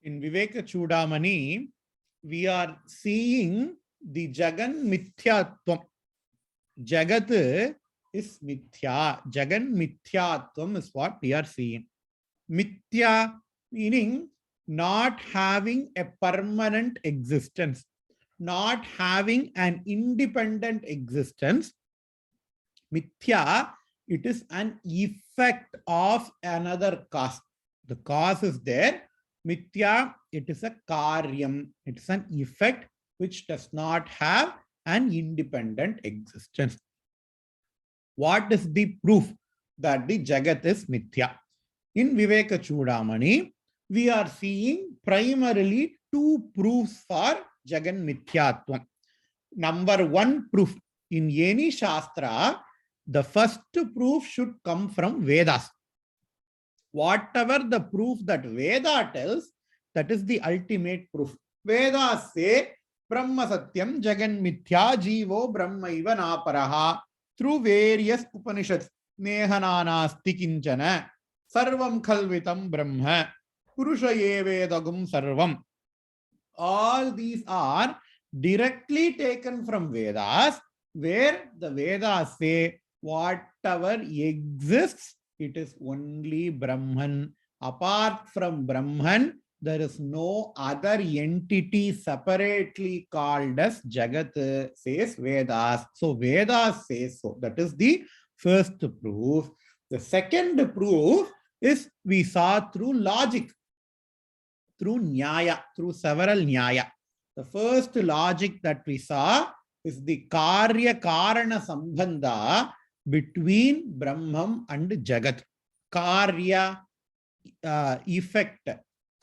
In Viveka Chudamani, we are seeing the Jagan Mithyatvam. Jagat is Mithya. Jagan Mithyatvam is what we are seeing. Mithya meaning not having a permanent existence, not having an independent existence. Mithya, it is an effect of another cause. The cause is there. Mithya, it is a karyam. It is an effect which does not have an independent existence. What is the proof that the Jagat is Mithya? In Viveka Chudamani, we are seeing primarily two proofs for Jagan Mithyatvam. Number one proof, in any Shastra, the first proof should come from Vedas. Whatever the proof that Veda tells, that is the ultimate proof. Vedas say, Brahma Satyam Jagan Mithya Jivo Brahmaiva Naparaha. Through various Upanishads, Nehananasti Kinchana, Sarvam Khalvitam Brahma, Purusha Evedagum Sarvam. All these are directly taken from Vedas, where the Vedas say whatever exists, it is only Brahman. Apart from Brahman, there is no other entity separately called as Jagat, says Vedas. So Vedas says so. That is the first proof. The second proof is we saw through logic, through Nyaya, through several Nyaya. The first logic that we saw is the Karya Karana Sambandha between Brahman and Jagat. Karya, effect,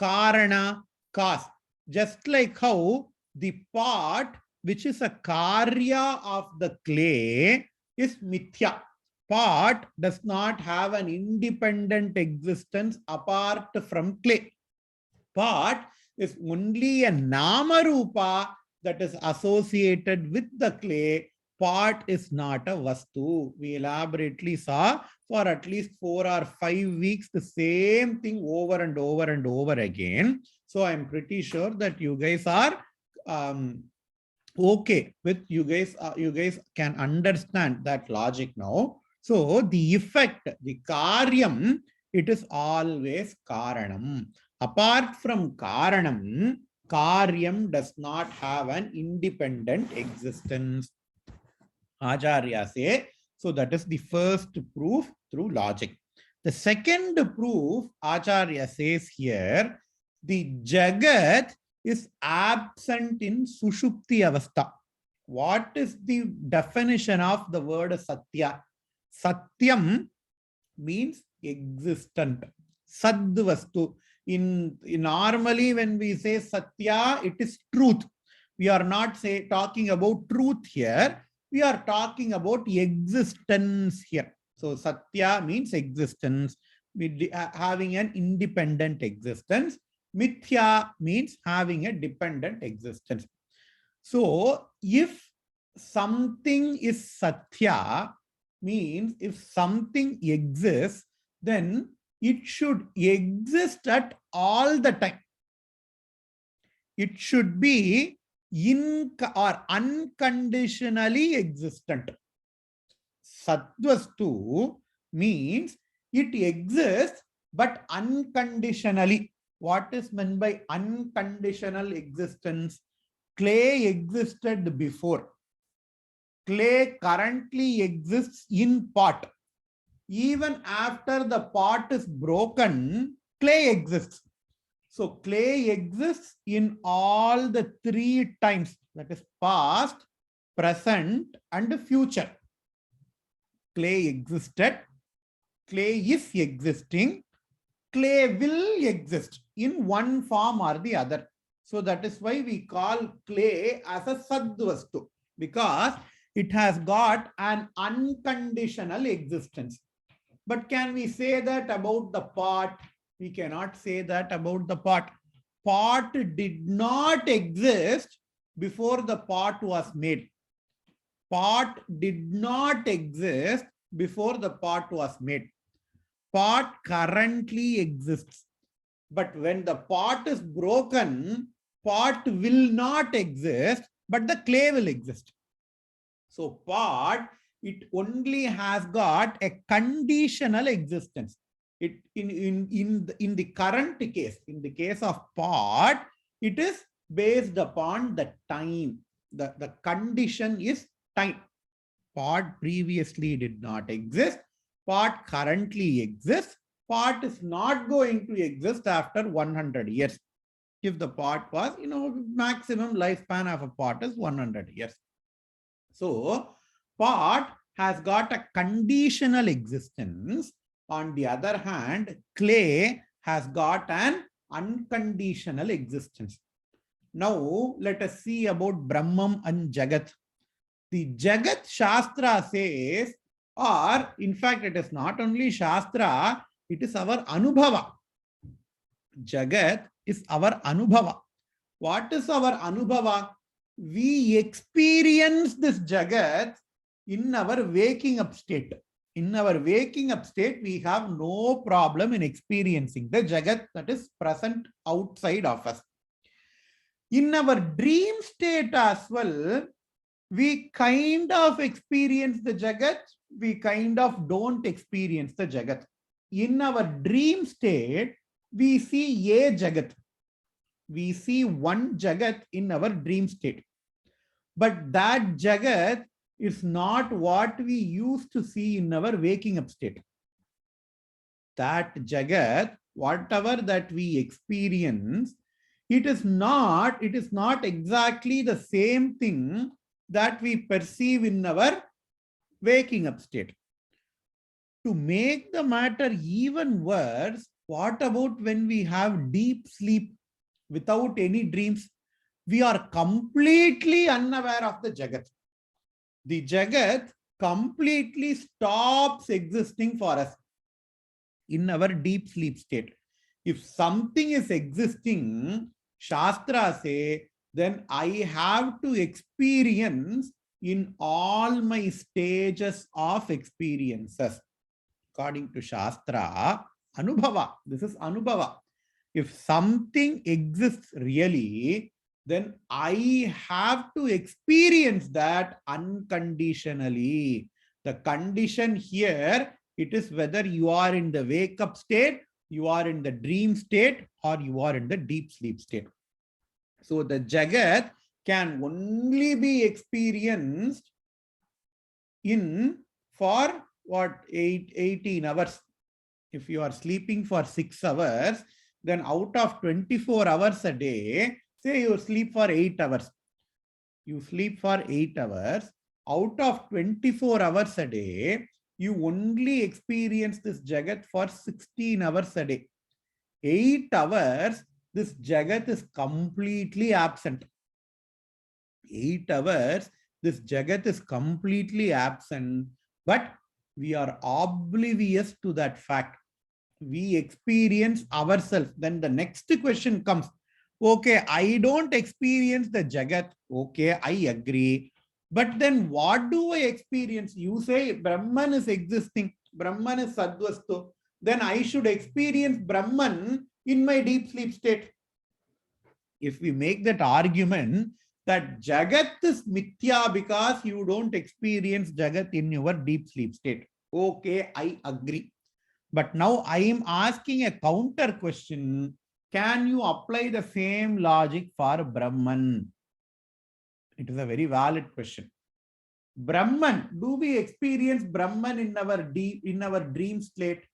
Karana, cause. Just like how the pot, which is a Karya of the clay, is Mithya. Pot does not have an independent existence apart from clay. Pot is only a Nama Rupa that is associated with the clay. Pot is not a Vastu. We elaborately saw for at least 4 or 5 weeks the same thing over and over and over again. So I'm pretty sure that you guys are okay with you guys can understand that logic now. So the effect, the karyam, it is always karanam. Apart from karanam, karyam does not have an independent existence. Acharya say, so that is the first proof through logic. The second proof, Acharya says here, the Jagat is absent in Sushupti Avastha. What is the definition of the word Satya? Satyam means existent. Sadvastu. In normally when we say Satya, it is truth. We are not talking about truth here. We are talking about existence here. So Satya means existence, having an independent existence. Mithya means having a dependent existence. So if something is Satya, means if something exists, then it should exist at all the time. It should be or unconditionally existent. Satvastu means it exists but unconditionally. What is meant by unconditional existence? Clay existed before. Clay currently exists in pot. Even after the pot is broken, clay exists. So clay exists in all the 3 times, that is past, present, and future. Clay existed, clay is existing, clay will exist in one form or the other. So that is why we call clay as a Sadvastu, because it has got an unconditional existence. But can we say that about the pot? We cannot say that about the pot. Pot did not exist before the pot was made. Pot did not exist before the pot was made. Pot currently exists. But when the pot is broken, pot will not exist, but the clay will exist. So pot, it only has got a conditional existence. It in the current case, in the case of pot, it is based upon the time. The condition is time. Pot previously did not exist. Pot currently exists. Pot is not going to exist after 100 years. If the pot was, maximum lifespan of a pot is 100 years. So pot has got a conditional existence. On the other hand, clay has got an unconditional existence. Now let us see about Brahman and Jagat. The Jagat Shastra says, or in fact, it is not only Shastra, it is our Anubhava. Jagat is our Anubhava. What is our Anubhava? We experience this Jagat in our waking up state. In our waking up state, we have no problem in experiencing the Jagat that is present outside of us. In our dream state as well, we kind of experience the Jagat, we kind of don't experience the Jagat. In our dream state, we see a Jagat. We see one Jagat in our dream state. But that Jagat is not what we used to see in our waking up state. That Jagat, whatever that we experience, it is not exactly the same thing that we perceive in our waking up state. To make the matter even worse, what about when we have deep sleep without any dreams? We are completely unaware of the Jagat. The Jagat completely stops existing for us in our deep sleep state. If something is existing, Shastra say, then I have to experience in all my stages of experiences. According to Shastra, Anubhava, this is Anubhava. If something exists really, then I have to experience that unconditionally. The condition here, it is whether you are in the wake-up state, you are in the dream state, or you are in the deep sleep state. So the Jagat can only be experienced in for what, 18 hours. If you are sleeping for 6 hours, then out of 24 hours a day, say you sleep for 8 hours. You sleep for 8 hours. Out of 24 hours a day, you only experience this Jagat for 16 hours a day. 8 hours, this Jagat is completely absent. 8 hours, this Jagat is completely absent, but we are oblivious to that fact. We experience ourselves. Then the next question comes, okay, I don't experience the Jagat. Okay, I agree. But then what do I experience? You say Brahman is existing. Brahman is Sadvastu. Then I should experience Brahman in my deep sleep state. If we make that argument that Jagat is Mithya because you don't experience Jagat in your deep sleep state. Okay, I agree. But now I am asking a counter question. Can you apply the same logic for Brahman? It is a very valid question. Brahman, do we experience Brahman in our dream state?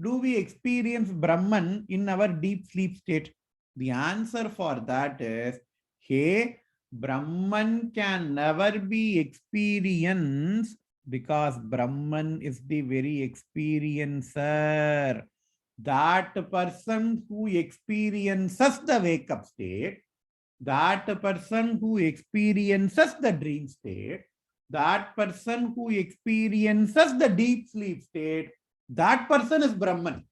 Do we experience Brahman in our deep sleep state? The answer for that is, hey, Brahman can never be experienced because Brahman is the very experiencer. That person who experiences the wake-up state, that person who experiences the dream state, that person who experiences the deep sleep state, that person is Brahman.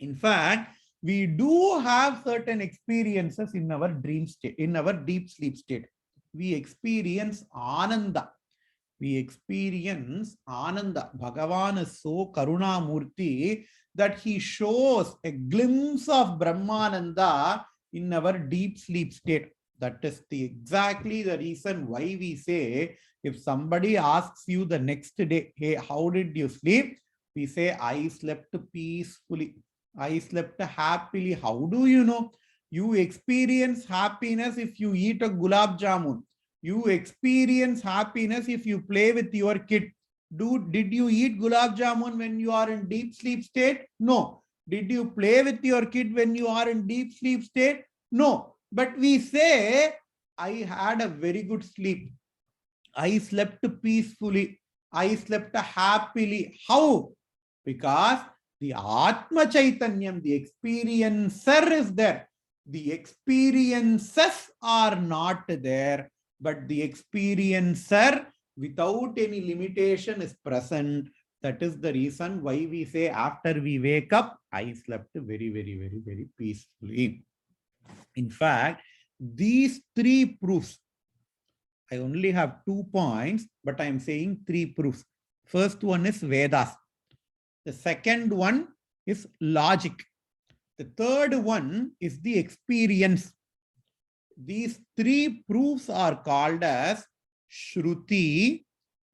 In fact, we do have certain experiences in our dream state, in our deep sleep state. We experience Ananda. We experience Ananda. Bhagavan is so Karuna Murti that he shows a glimpse of Brahmananda in our deep sleep state. That is exactly the reason why we say, if somebody asks you the next day, hey, how did you sleep? We say, I slept peacefully. I slept happily. How do you know? You experience happiness if you eat a gulab jamun. You experience happiness if you play with your kid. Did you eat gulab jamun when you are in deep sleep state? No. Did you play with your kid when you are in deep sleep state? No. But we say, I had a very good sleep. I slept peacefully. I slept happily. How? Because the Atma Chaitanyam, the experiencer is there. The experiences are not there, but the experiencer without any limitation is present. That is the reason why we say after we wake up, I slept very, very, very, very peacefully. In fact, these three proofs, I only have 2 points, but I am saying 3 proofs. First one is Vedas. The second one is logic. The third one is the experience. These 3 proofs are called as Shruti,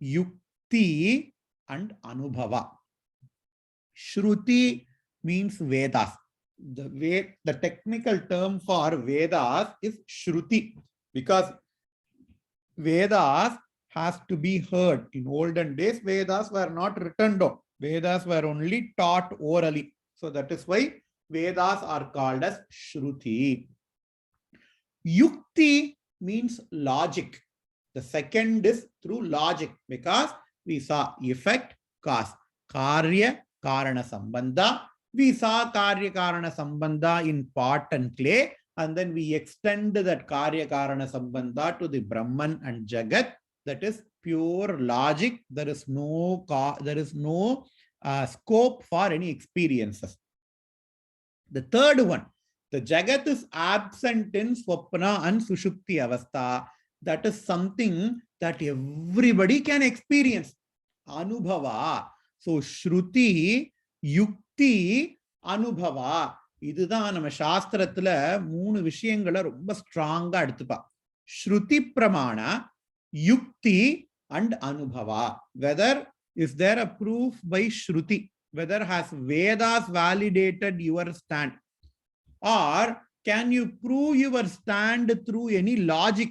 Yukti, and Anubhava. Shruti means Vedas. The technical term for Vedas is Shruti, because Vedas has to be heard. In olden days, Vedas were not written down. Vedas were only taught orally. So that is why Vedas are called as Shruti. Yukti means logic. The second is through logic, because we saw effect, cause, Karya, Karana Sambandha. We saw Karya Karana Sambandha in pot and clay, and then we extend that Karya Karana Sambandha to the Brahman and Jagat. That is pure logic. There is no scope for any experiences. The third one, the Jagat is absent in Swapna and Sushupti Avastha. That is something that everybody can experience. Anubhava. So Shruti, Yukti, Anubhava. இதுதான் நம்ம சாஸ்திரத்துல 3 விஷயங்களை ரொம்ப ஸ்ட்ராங்கா எடுத்துப்பா. Shruti Pramana, Yukti, and Anubhava. Whether is there a proof by Shruti? Whether has Vedas validated your stand? Or can you prove your stand through any logic?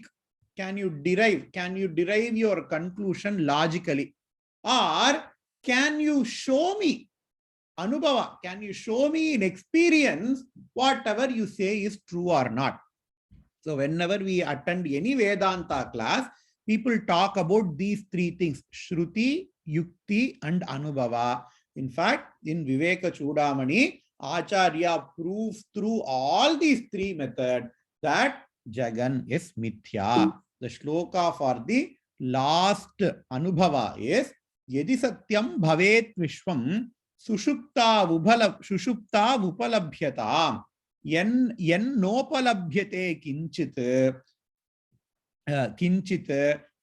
Can you derive your conclusion logically? Or can you show me Anubhava? Can you show me in experience whatever you say is true or not? So whenever we attend any Vedanta class, people talk about these 3 things: Shruti, Yukti, and Anubhava. In fact, in Viveka Chudamani, Acharya proves through all these 3 methods that Jagan is Mithya. The shloka for the last Anubhava is Yadi Satyam Bhavet Vishwam Sushupta Upalabhyatam Yen Nopalabhyate Kinchit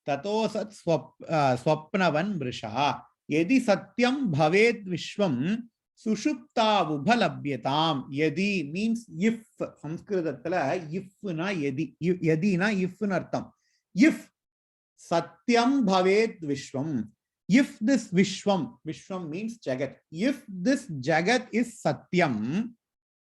Tatosat Swapnavan Vrisha. Yadi Satyam Bhavet Vishwam Sushupta Ubhalabhyatam. Yadi means if. Sanskritatala if na yadi. Yadi na if nartham. If Satyam Bhavet Vishwam. If this Vishwam means Jagat. If this Jagat is Satyam,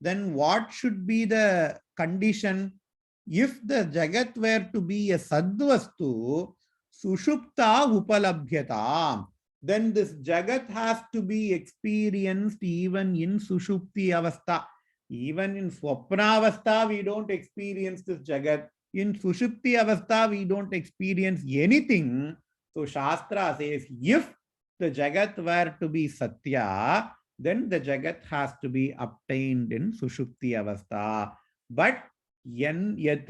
then what should be the condition? If the Jagat were to be a Sadvastu, Sushupta Upalabhyatam, then this Jagat has to be experienced even in Sushupti Avastha. Even in Swapna Avastha, we don't experience this Jagat. In Sushupti Avastha, we don't experience anything. So Shastra says, if the Jagat were to be Satya, then the Jagat has to be obtained in Sushupti Avastha. But yat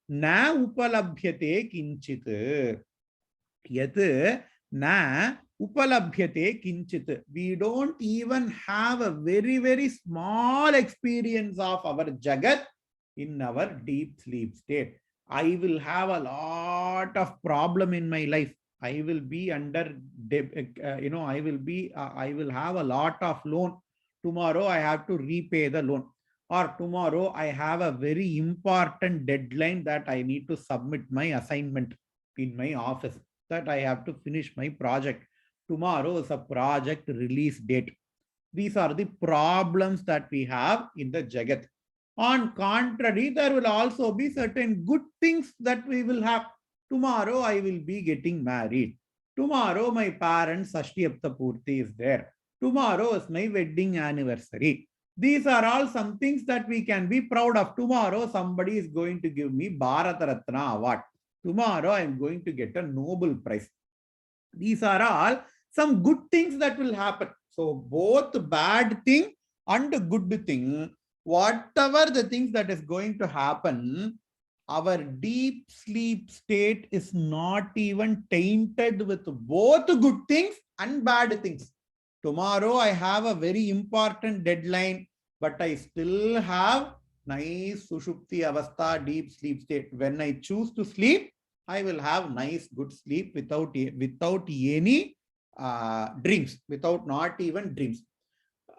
na upalabhyate kinchit. Yat na upalabhyate kinchit. We don't even have a very, very small experience of our Jagat in our deep sleep state. I will have a lot of problem in my life. I will be under, I will have a lot of loan. tomorrow I have to repay the loan, or tomorrow I have a very important deadline that I need to submit my assignment in my office, that I have to finish my project. Tomorrow is a project release date. These are the problems that we have in the Jagat. On contrary, there will also be certain good things that we will have. Tomorrow I will be getting married. Tomorrow my parents' Sashtiyapta Purti is there. Tomorrow is my wedding anniversary. These are all some things that we can be proud of. Tomorrow somebody is going to give me Bharat Ratna award. Tomorrow I am going to get a Nobel Prize. These are all some good things that will happen. So both bad thing and good thing, whatever the things that is going to happen, our deep sleep state is not even tainted with both good things and bad things. Tomorrow I have a very important deadline, but I still have nice Sushupti Avastha, deep sleep state. When I choose to sleep, I will have nice good sleep without any dreams, without not even dreams.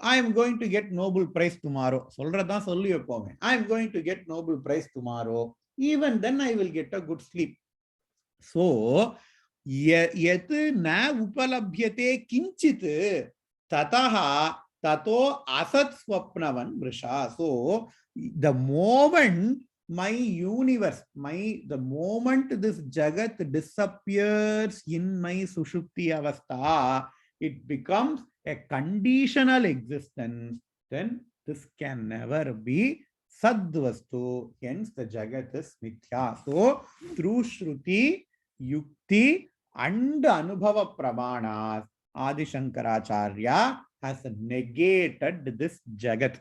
I am going to get Nobel Prize tomorrow. I am going to get Nobel Prize tomorrow. Even then I will get a good sleep. So, yet na upalabhyate kinchit tataha tato asat swapnavan vrisha. So, the moment my universe, the moment this Jagat disappears in my Sushupti Avastha, it becomes a conditional existence, then this can never be Sadvastu, hence the Jagat is Mithya. So, through Shruti, Yukti, and Anubhava Pramanas, Adi Shankaracharya has negated this Jagat.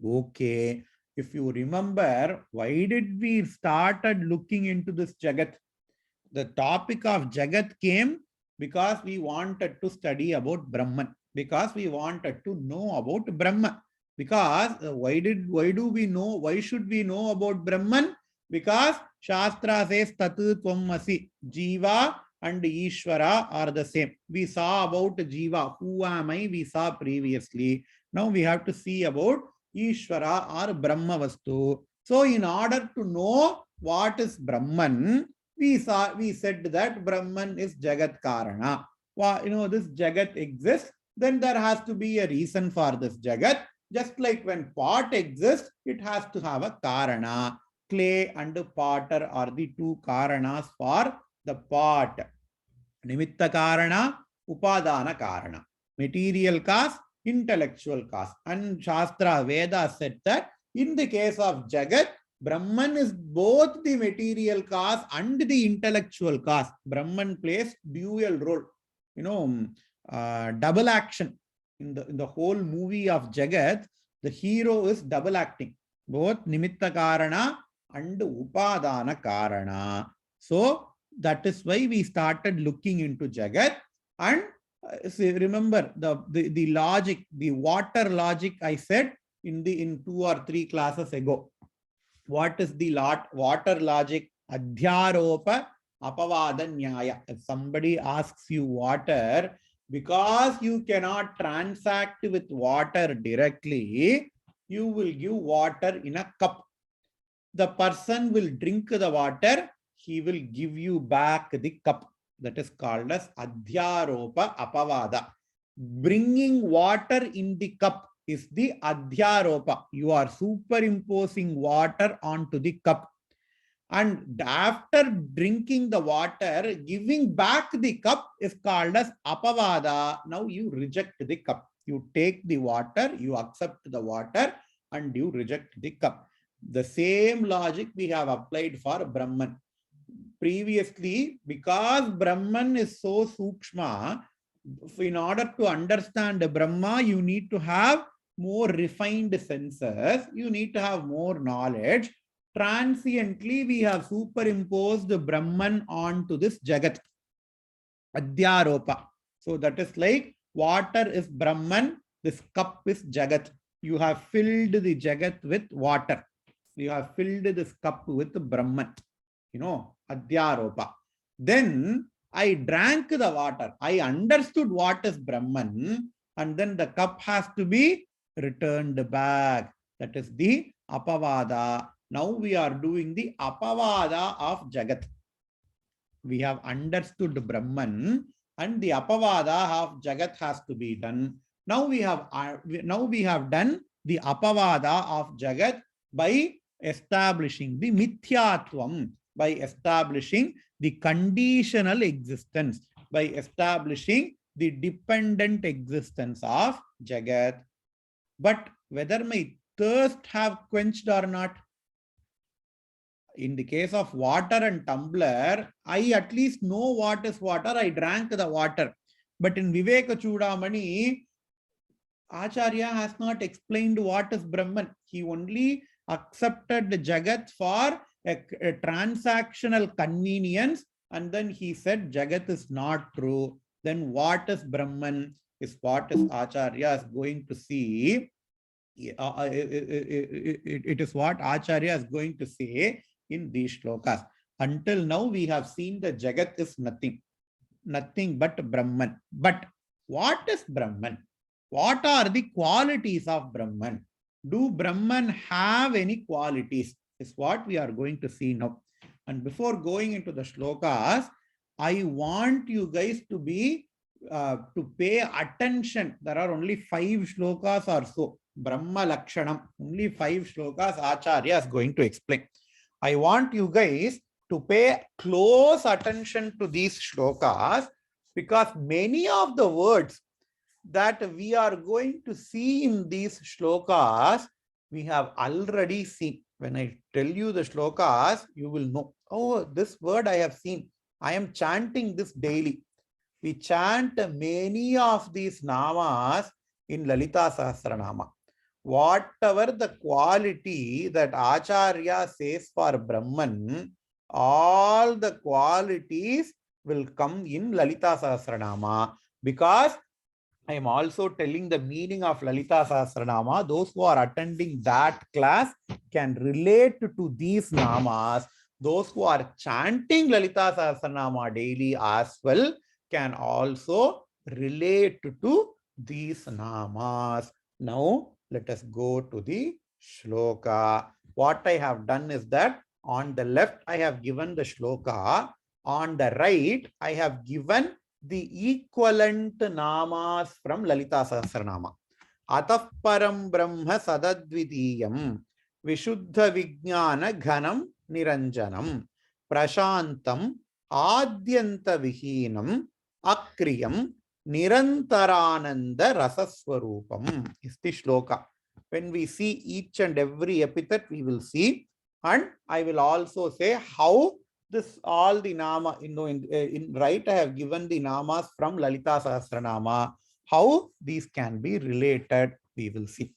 Okay. If you remember, why did we started looking into this Jagat? The topic of Jagat came because we wanted to study about Brahman, because we wanted to know about Brahman. Because why should we know about Brahman? Because Shastra says Tatu Tvamasi, Jiva and Ishvara are the same. We saw about Jiva, who am I, we saw previously. Now we have to see about Ishvara or Brahma Vastu. So in order to know what is Brahman, we said that Brahman is Jagat Karana. Well, this Jagat exists, then there has to be a reason for this Jagat. Just like when pot exists, it has to have a Karana. Clay and potter are the two Karanas for the pot. Nimitta Karana, Upadana Karana. Material cause, intellectual cause. And Shastra Veda said that in the case of Jagat, Brahman is both the material cause and the intellectual cause. Brahman plays dual role, double action. In the whole movie of Jagat, the hero is double acting, both Nimitta Karana and Upadana Karana. So that is why we started looking into Jagat. And remember the logic, the water logic I said in 2 or 3 classes ago. What is the water logic? Adhyaropa apavada nyaya. If somebody asks you water, because you cannot transact with water directly, you will give water in a cup. The person will drink the water, he will give you back the cup. That is called as Adhyaropa Apavada. Bringing water in the cup is the Adhyaropa. You are superimposing water onto the cup. And after drinking the water, giving back the cup is called as Apavada. Now you reject the cup. You take the water, you accept the water, and you reject the cup. The same logic we have applied for Brahman. Previously, because Brahman is so Sukshma, in order to understand Brahma, you need to have more refined senses, you need to have more knowledge. Transiently, we have superimposed Brahman onto this Jagat. Adhyaropa. So that is like water is Brahman, this cup is Jagat. You have filled the Jagat with water. You have filled this cup with Brahman. Adhyaropa. Then I drank the water. I understood what is Brahman. and then the cup has to be returned back. That is the apavada. Now we are doing the apavada of Jagat. We have understood Brahman, and the apavada of Jagat has to be done. Now we have done the apavada of Jagat by establishing the mithyatvam, by establishing the conditional existence, by establishing the dependent existence of Jagat. But whether my thirst have quenched or not, in the case of water and tumbler, I at least know what is water. I drank the water. But in Viveka Chudamani, Acharya has not explained what is Brahman. He only accepted the Jagat for a transactional convenience, and then he said Jagat is not true. Then what is Brahman is what is Acharya is going to see. It is what Acharya is going to say in these shlokas. Until now, we have seen the Jagat is nothing but Brahman. But what is Brahman? What are the qualities of Brahman? Do Brahman have any qualities? Is what we are going to see now. And before going into the shlokas, I want you guys to be to pay attention. There are only 5 shlokas or so. Brahma Lakshanam. Only 5 shlokas Acharya is going to explain. I want you guys to pay close attention to these shlokas, because many of the words that we are going to see in these shlokas, we have already seen. When I tell you the shlokas, you will know, oh, this word I have seen. I am chanting this daily. We chant many of these namas in Lalita Sahasranama. Whatever the quality that Acharya says for Brahman, all the qualities will come in Lalita Sahasranama, because I am also telling the meaning of Lalita Sahasranama. Those who are attending that class can relate to these namas. Those who are chanting Lalita Sahasranama daily as well can also relate to these namas. Now, let us go to the shloka. What I have done is that on the left, I have given the shloka. On the right, I have given the equivalent namas from Lalita Sahasranama. Atah param brahma sadadvidiyam vishuddha vijnana ghanam niranjanam prashantam adyanta vihinam akriyam nirantarananda rasaswarupam is the shloka. When we see each and every epithet, we will see, and I will also say how this all the nama, in right, I have given the namas from Lalita Sahasranama. How these can be related, we will see.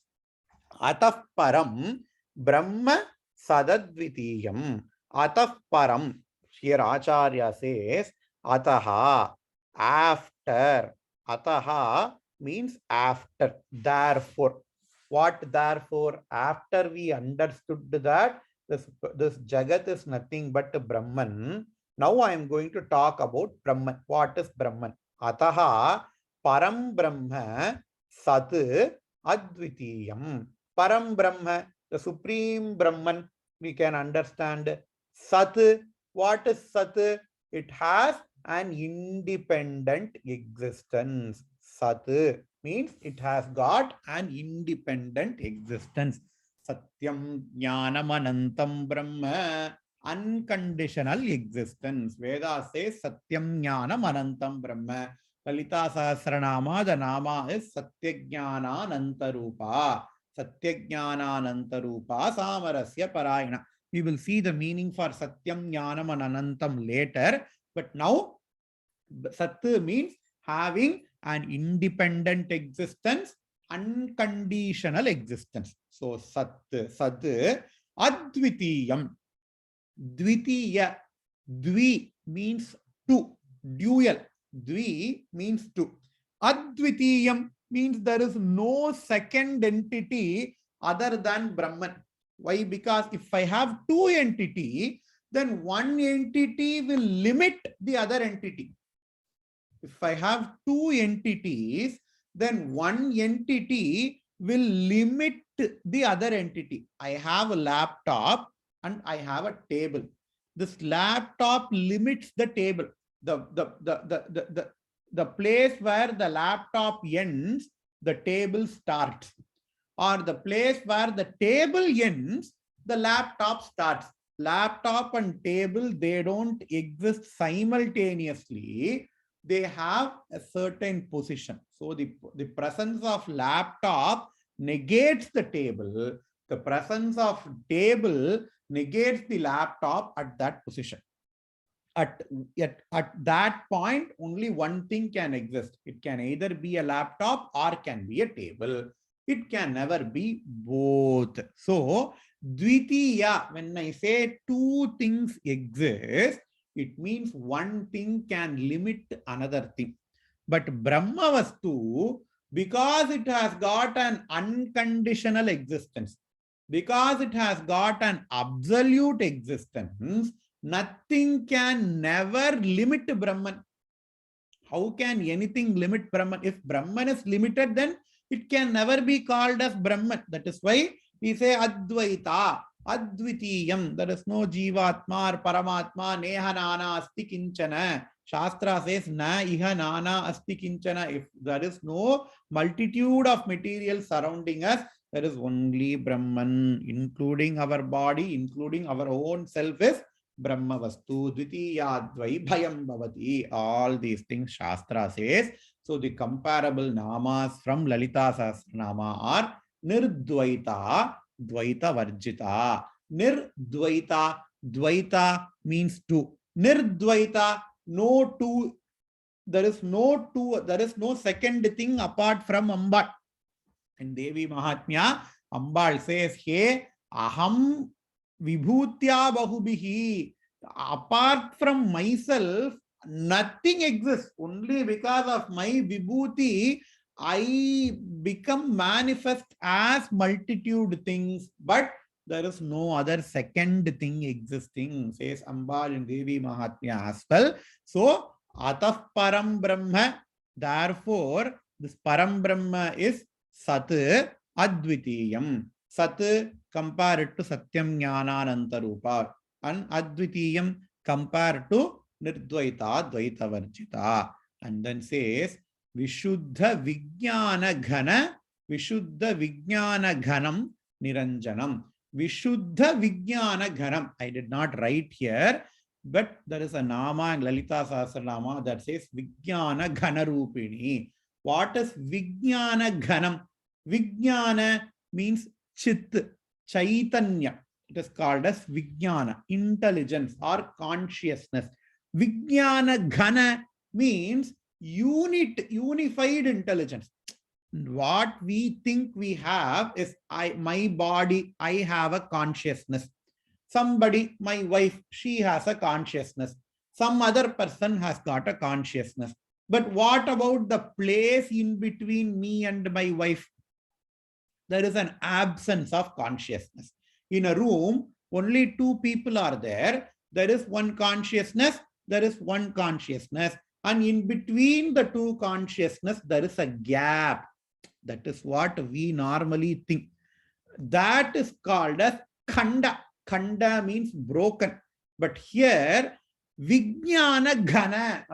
Atah param brahma sadadvitiyam. Atah param. Here Acharya says ataha, after. Ataha means after. Therefore. What therefore? After we understood that this Jagat is nothing but Brahman. Now I am going to talk about Brahman. What is Brahman? Ataha param brahma sat advitiyam. Param Brahma, the supreme Brahman, we can understand. Sat, what is Sat? It has an independent existence. Sat means it has got an independent existence. Satyam Jnanam Anantam Brahma, unconditional existence. Veda says Satyam Jnanam Anantam Brahma. Lalita Sahasranama, the nama is Satyajnana Anantarupa. Satyajnana-anantarupa Samarasya Parayana. We will see the meaning for Satyam, Jnanam and Anantam later. But now, Sat means having an independent existence, unconditional existence. So, Sat, Sad, Advitiyam. Dvitiya. Dvi means two. Dual. Dvi means two. Advitiyam means there is no second entity other than Brahman. Why? Because if I have two entities, then one entity will limit the other entity. If I have two entities, then one entity will limit the other entity. I have a laptop and I have a table. This laptop limits the table. The place where the laptop ends, the table starts. Or the place where the table ends, the laptop starts. Laptop and table, they don't exist simultaneously. They have a certain position. So the presence of laptop negates the table. The presence of table negates the laptop at that position. At that point, only one thing can exist. It can either be a laptop or can be a table. It can never be both. So, Dvitiya, when I say two things exist, it means one thing can limit another thing. But Brahmavastu, because it has got an unconditional existence, because it has got an absolute existence, nothing can never limit Brahman. How can anything limit Brahman? If Brahman is limited, then it can never be called as Brahman. That is why we say Advaita, Advitiyam. There is no Jivatma or Paramatma, Neha Nana Asti Kinchana. Shastra says, Na Iha Nana Asti Kinchana. If there is no multitude of material surrounding us, there is only Brahman, including our body, including our own self is Brahmavastu, Dvitiyadvai, Bhayam Bhavati. All these things Shastra says. So the comparable namas from Lalita Sahasranama are Nirdvaita, Dvaita Varjita. Nirdvaita, Dvaita means two. Nirdvaita, no two. There is no two, there is no second thing apart from Ambal. In Devi Mahatmya, Ambal says, Hey, Aham Vibhutya Bahubihi. Apart from myself, nothing exists. Only because of my Vibhuti, I become manifest as multitude things, but there is no other second thing existing, says Ambal in Devi Mahatmya as well. So, Atah Param Brahma, therefore, this Param Brahma is Sat Advitiyam. Sat compared to Satyam Jnana Anantarupa, and Advitiyam compared to Nirdvaita Dvaita Varjita. And then says Vishuddha Vijnana Ghana, Vishuddha Vijnana Ghanam Niranjanam. Vishuddha Vijnana Ghanam. I did not write here, but there is a nama in Lalita Sahasranama that says Vijnana Ghanarupini. What is Vijnana Ghanam? Vijnana means Chit, Chaitanya. It is called as Vijnana, intelligence or consciousness. Vijnana Ghana means unified intelligence. What we think we have is my body, I have a consciousness. Somebody, my wife, she has a consciousness. Some other person has got a consciousness. But what about the place in between me and my wife? There is an absence of consciousness. In a room, only two people are there. There is one consciousness, there is one consciousness. And in between the two consciousness, there is a gap. That is what we normally think. That is called as khanda. Khanda means broken. But here, Vijnana Ghana.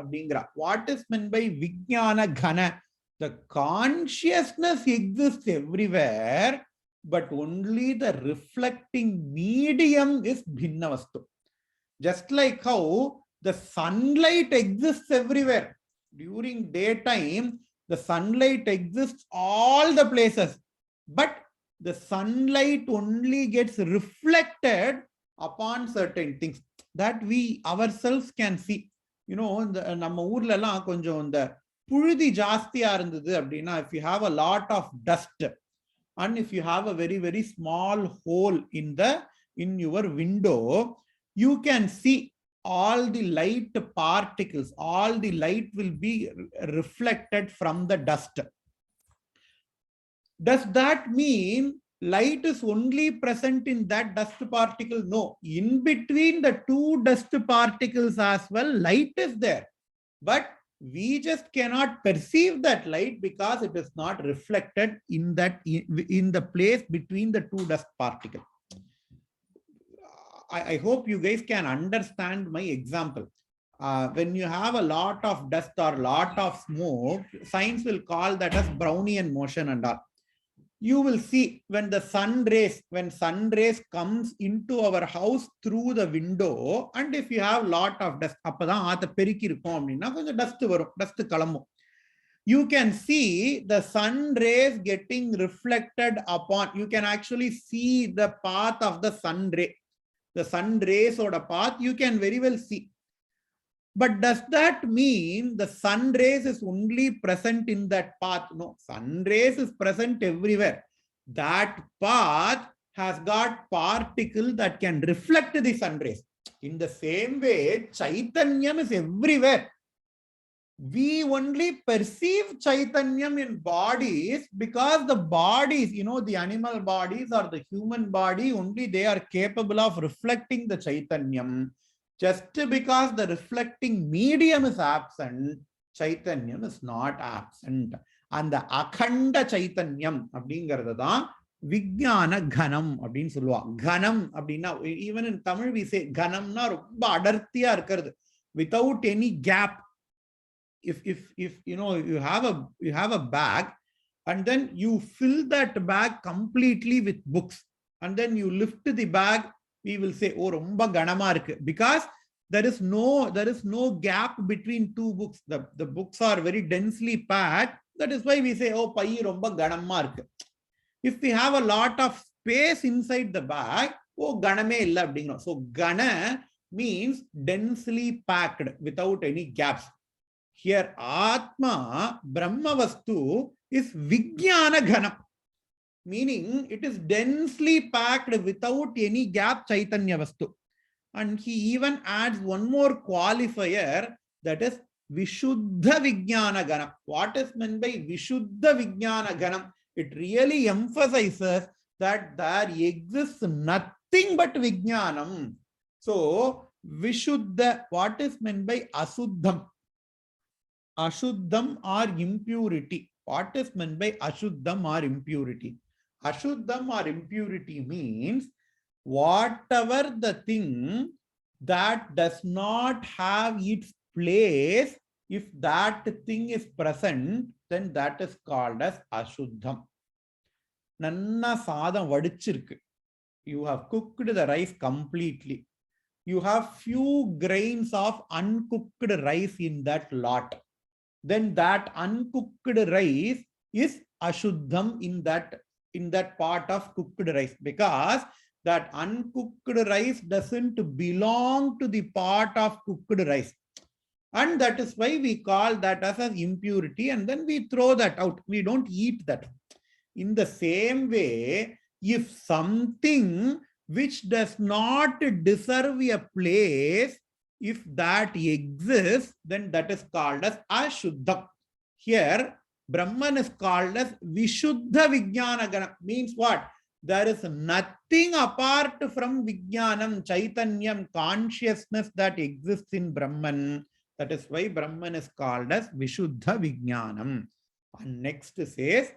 What is meant by Vijnana Ghana? The consciousness exists everywhere, but only the reflecting medium is Bhinnavastu. Just like how the sunlight exists everywhere. During daytime, the sunlight exists all the places, but the sunlight only gets reflected upon certain things that we ourselves can see. You know, நம்ம ஊர்ல எல்லாம் கொஞ்சம் இந்த புழுதி ஜாஸ்தியா இருந்தது அப்படின்னா, if you have a lot of dust and if you have a very, very small hole in your window, you can see all the light particles, all the light will be reflected from the dust. Does that mean light is only present in that dust particle? No. In between the two dust particles as well, light is there. But We just cannot perceive that light because it is not reflected in the place between the two dust particles. I hope you guys can understand my example. When you have a lot of dust or lot of smoke, science will call that as Brownian motion and all. You will see when sun rays comes into our house through the window, and if you have lot of dust, you can see the sun rays getting reflected upon. You can actually see the path of the sun ray. The sun rays or the path you can very well see. But does that mean the sun rays is only present in that path? No, sun rays is present everywhere. That path has got particles that can reflect the sun rays. In the same way, Chaitanyam is everywhere. We only perceive Chaitanyam in bodies because the bodies, the animal bodies or the human body, only they are capable of reflecting the Chaitanyam. Just because the reflecting medium is absent, Chaitanyam is not absent. And the Akhanda Chaitanyam, Vijnana Ghanam, Ghanam, even in Tamil we say Ghanam na adarthiya without any gap. If you have a bag and then you fill that bag completely with books and then you lift the bag, we will say, oh, romba ganama irukku, because there is no gap between two books. The books are very densely packed. That is why we say, oh, pai romba ganama irukku. If we have a lot of space inside the bag, oh, ganame illa abdinga. So gana means densely packed without any gaps. Here Atma, Brahma Vastu, is Vijnana Ghanam, meaning it is densely packed without any gap, Chaitanya Vastu. And he even adds one more qualifier, that is Vishuddha Vijnana Ghanam. What is meant by Vishuddha Vijnana Ghanam? It really emphasizes that there exists nothing but Vijnanam. So, Vishuddha, what is meant by Asuddham? Ashuddham or impurity. What is meant by Ashuddham or impurity? Ashuddham or impurity means whatever the thing that does not have its place, if that thing is present, then that is called as Ashuddham. Nanna sadam vadichirukku. You have cooked the rice completely. You have few grains of uncooked rice in that lot. Then that uncooked rice is Ashuddham in that part of cooked rice, because that uncooked rice doesn't belong to the part of cooked rice. And that is why we call that as an impurity, and then we throw that out. We don't eat that. In the same way, if something which does not deserve a place, if that exists, then that is called as Ashuddha. Here, Brahman is called as Vishuddha Vijnana Ghanam. Means what? There is nothing apart from Vijnanam, Chaitanyam, consciousness that exists in Brahman. That is why Brahman is called as Vishuddha Vijnanam. And next says,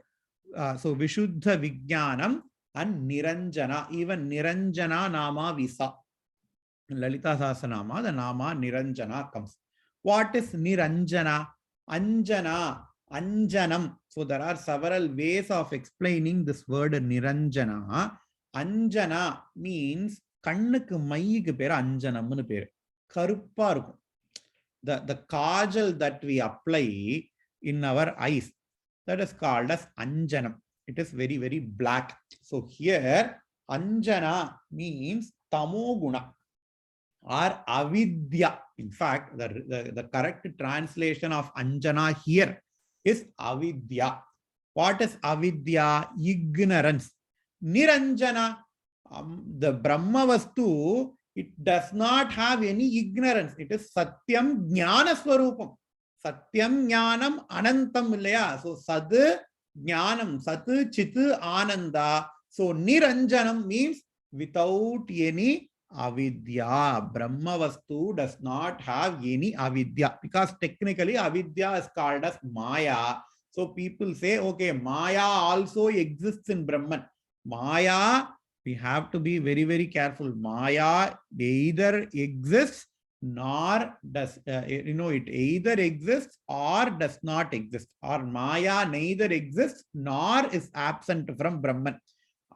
so Vishuddha Vijnanam and Niranjana. Even Niranjana Nama Visa. In Lalita Sahasranama, the Nama Niranjana comes. What is Niranjana? Anjana, Anjanam. So there are several ways of explaining this word Niranjana. Anjana means kannukku maiyukku per Anjanamnu per. Karuppa irukum. The kajal that we apply in our eyes, that is called as Anjanam. It is very, very black. So here Anjana means Tamoguna or Avidya. In fact, the correct translation of Anjana here is Avidya. What is Avidya? Ignorance. Niranjana, the Brahma Vastu, it does not have any ignorance. It is Satyam Jnana Swarupam. Satyam Jnanam Anantam Illaya. So Sad Jnanam, Sat Chit Ananda. So Niranjanam means without any avidya. Brahmavastu does not have any avidya because technically avidya is called as Maya. So people say, okay, Maya also exists in Brahman. Maya, we have to be very, very careful. Maya either exists nor does, it either exists or does not exist, or Maya neither exists nor is absent from Brahman.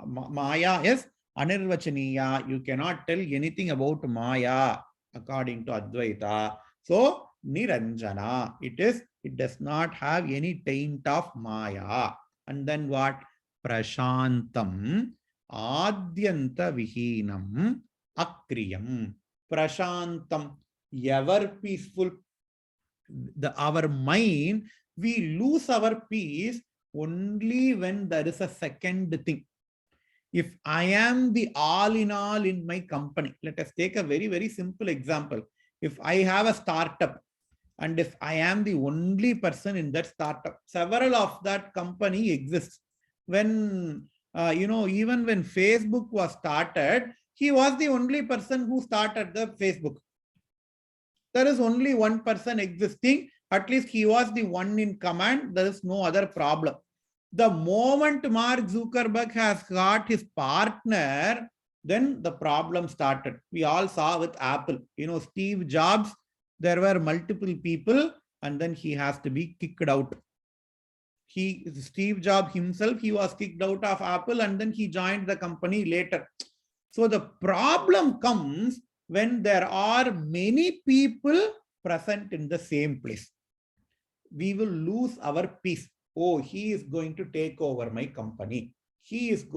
Maya is Anirvachaniya. You cannot tell anything about Maya according to Advaita. So, Niranjana. It does not have any taint of Maya. And then what? Prashantam, Adyanta Vihinam, Akriyam. Prashantam, ever peaceful. Our mind, we lose our peace only when there is a second thing. If I am the all in all in my company, let us take a very, very simple example. If I have a startup and if I am the only person in that startup, several of that company exists. When, even when Facebook was started, he was the only person who started the Facebook. There is only one person existing. At least he was the one in command. There is no other problem. The moment Mark Zuckerberg has got his partner, then the problem started. We all saw with Apple. Steve Jobs, there were multiple people, and then he has to be kicked out. Steve Jobs himself, he was kicked out of Apple, and then he joined the company later. So the problem comes when there are many people present in the same place. We will lose our peace. Oh, he is going to take over my company. He is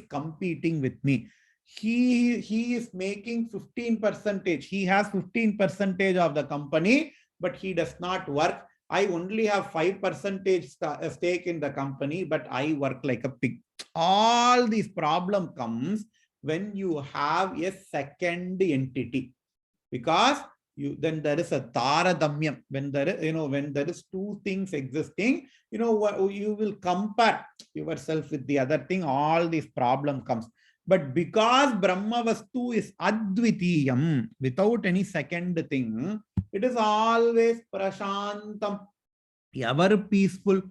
competing with me. He is making 15%. He has 15% of the company, but he does not work. I only have 5% stake in the company, but I work like a pig. All these problem comes when you have a second entity, because then there is a taradamyam. When there is two things existing, you will compare yourself with the other thing. All these problem comes. But because Brahmavastu is advitiyam, without any second thing, it is always prashantam, ever peaceful.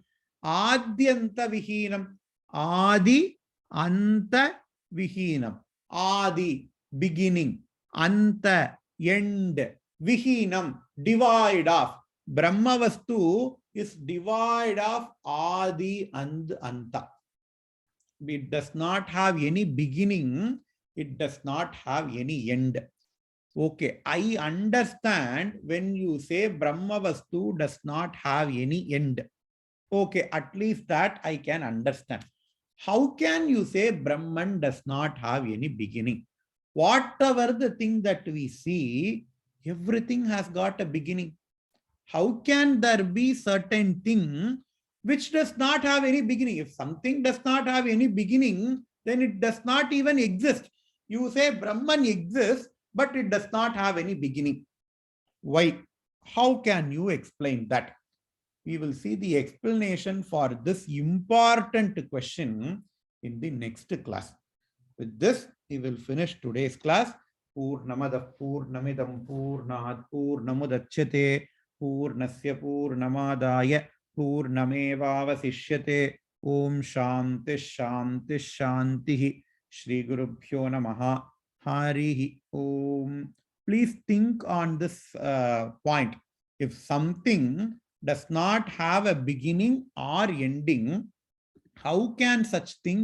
Adyanta vihinam. Adi anta vihinam. Adi, beginning. Anta, end. Vihinam, divide of. Brahmavastu is divide of Adi and Anta. It does not have any beginning. It does not have any end. Okay, I understand when you say Brahmavastu does not have any end. Okay, at least that I can understand. How can you say Brahman does not have any beginning? Whatever the thing that we see, everything has got a beginning. How can there be certain thing which does not have any beginning? If something does not have any beginning, then it does not even exist. You say Brahman exists, but it does not have any beginning. Why? How can you explain that? We will see the explanation for this important question in the next class. With this, we will finish today's class. Purnamada Purnamidam Purnat Purnamudachyate Purnasya Purnamadaya Purnamevavasishyate. Om Shanti Shanti Shanti. Shri Gurubhyo Namaha. Harihi Om. Please think on this point. If something does not have a beginning or ending, how can such thing